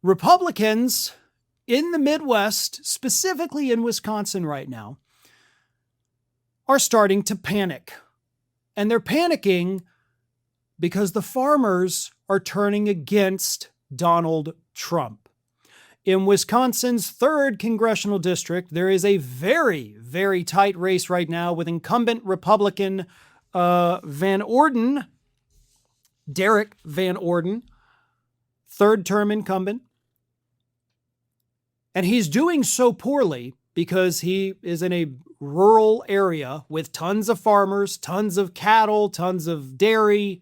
Republicans in the Midwest, specifically in Wisconsin right now, are starting to panic. And they're panicking because the farmers are turning against Donald Trump. In Wisconsin's 3rd congressional district, there is a very, very tight race right now with incumbent Republican Van Orden, Derrick Van Orden, 3rd-term incumbent. And he's doing so poorly because he is in a rural area with tons of farmers, tons of cattle, tons of dairy,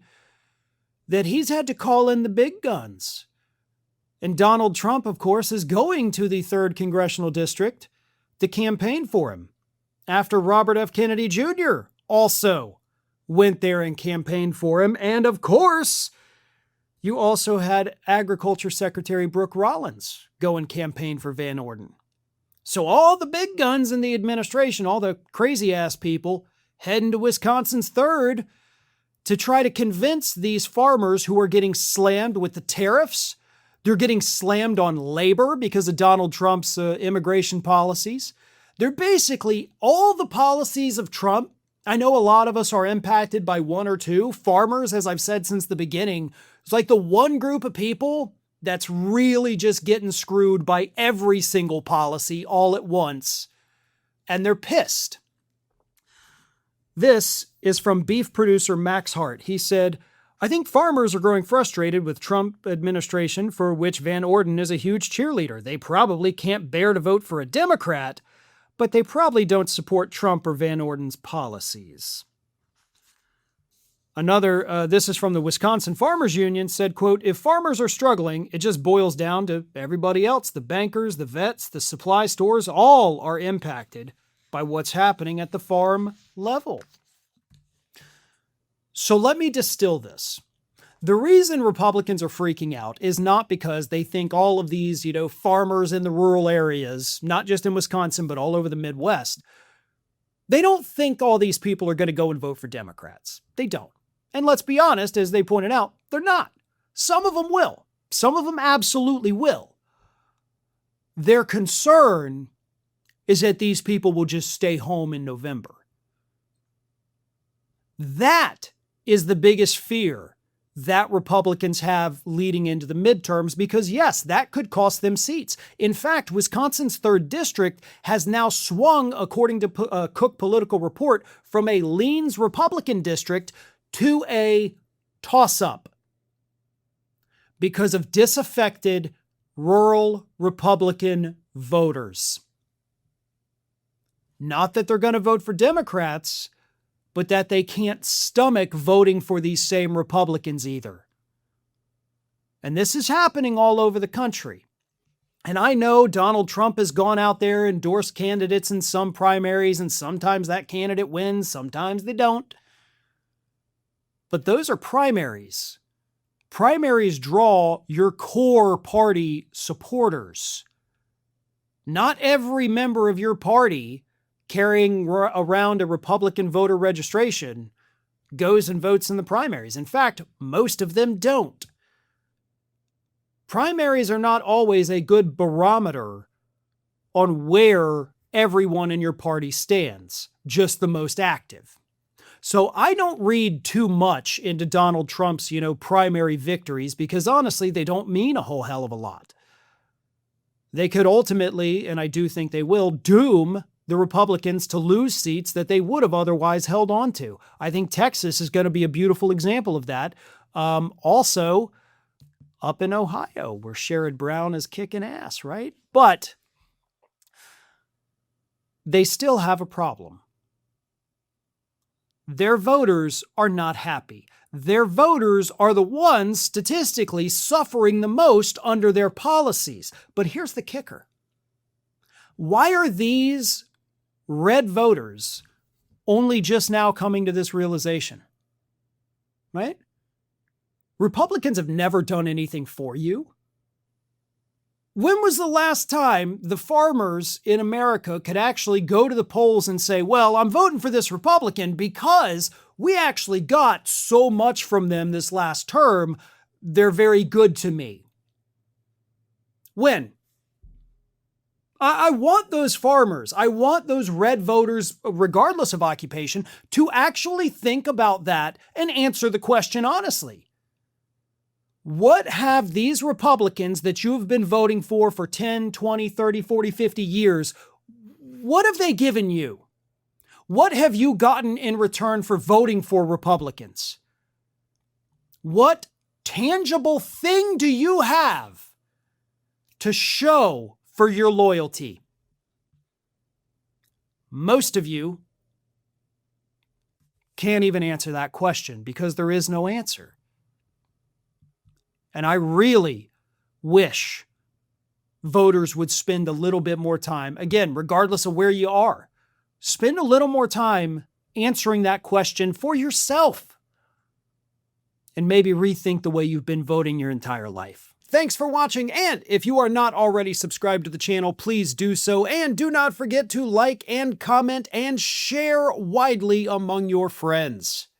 that he's had to call in the big guns. And Donald Trump, of course, is going to the 3rd congressional district to campaign for him, after Robert F. Kennedy Jr. also went there and campaigned for him. And of course, you also had Agriculture Secretary Brooke Rollins go and campaign for Van Orden. So all the big guns in the administration, all the crazy-ass people, heading to Wisconsin's 3rd to try to convince these farmers who are getting slammed with the tariffs. They're getting slammed on labor because of Donald Trump's immigration policies. They're basically all the policies of Trump. I know a lot of us are impacted by one or two. Farmers, as I've said since the beginning, it's like the one group of people that's really just getting screwed by every single policy all at once. And they're pissed. This is from beef producer Max Hart. He said, I think farmers are growing frustrated with Trump administration, for which Van Orden is a huge cheerleader. They probably can't bear to vote for a Democrat, but they probably don't support Trump or Van Orden's policies. Another, this is from the Wisconsin Farmers Union, said, quote, if farmers are struggling, it just boils down to everybody else. The bankers, the vets, the supply stores, all are impacted by what's happening at the farm level. So let me distill this. The reason Republicans are freaking out is not because they think all of these, farmers in the rural areas, not just in Wisconsin, but all over the Midwest, they don't think all these people are going to go and vote for Democrats. They don't. And let's be honest, as they pointed out, they're not. Some of them will. Some of them absolutely will. Their concern is that these people will just stay home in November. That is the biggest fear that Republicans have leading into the midterms, because yes, that could cost them seats. In fact, Wisconsin's 3rd district has now swung, according to Cook Political Report, from a leans Republican district to a toss-up because of disaffected rural Republican voters. Not that they're going to vote for Democrats, but that they can't stomach voting for these same Republicans either. And this is happening all over the country. And I know Donald Trump has gone out there, endorsed candidates in some primaries, and sometimes that candidate wins, sometimes they don't. But those are primaries. Primaries draw your core party supporters. Not every member of your party carrying around a Republican voter registration goes and votes in the primaries. In fact, most of them don't. Primaries are not always a good barometer on where everyone in your party stands, just the most active. So I don't read too much into Donald Trump's, primary victories, because honestly, they don't mean a whole hell of a lot. They could ultimately, and I do think they will, doom the Republicans to lose seats that they would have otherwise held on to. I think Texas is going to be a beautiful example of that. Also, up in Ohio, where Sherrod Brown is kicking ass, right? But they still have a problem. Their voters are not happy. Their voters are the ones statistically suffering the most under their policies. But here's the kicker. Why are these red voters only just now coming to this realization? Right? Republicans have never done anything for you. When was the last time the farmers in America could actually go to the polls and say, well, I'm voting for this Republican because we actually got so much from them this last term, they're very good to me? When? I want those farmers, I want those red voters, regardless of occupation, to actually think about that and answer the question honestly. What have these Republicans that you have been voting for 10, 20, 30, 40, 50 years, what have they given you? What have you gotten in return for voting for Republicans? What tangible thing do you have to show for your loyalty? Most of you can't even answer that question because there is no answer. And I really wish voters would spend a little bit more time, again, regardless of where you are, spend a little more time answering that question for yourself and maybe rethink the way you've been voting your entire life. Thanks for watching, and if you are not already subscribed to the channel, please do so, and do not forget to like and comment and share widely among your friends.